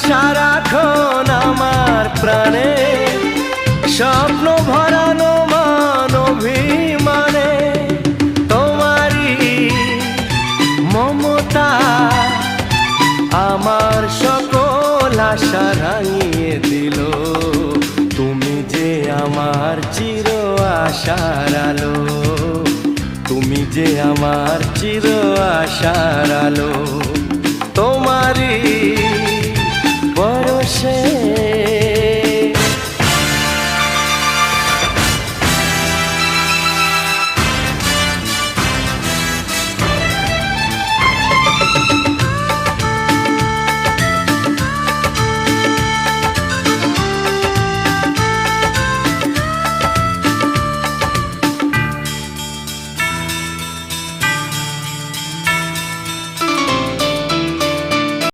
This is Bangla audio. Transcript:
সারাক্ষণ আমার প্রাণে, স্বপ্ন ভরানো মান অভিমানে। তোমারই মমতা আমার সকল আশা রাঙিয়ে দিল। তুমি যে আমার চির আশার আলো, তুমি যে আমার চির আশার আলো।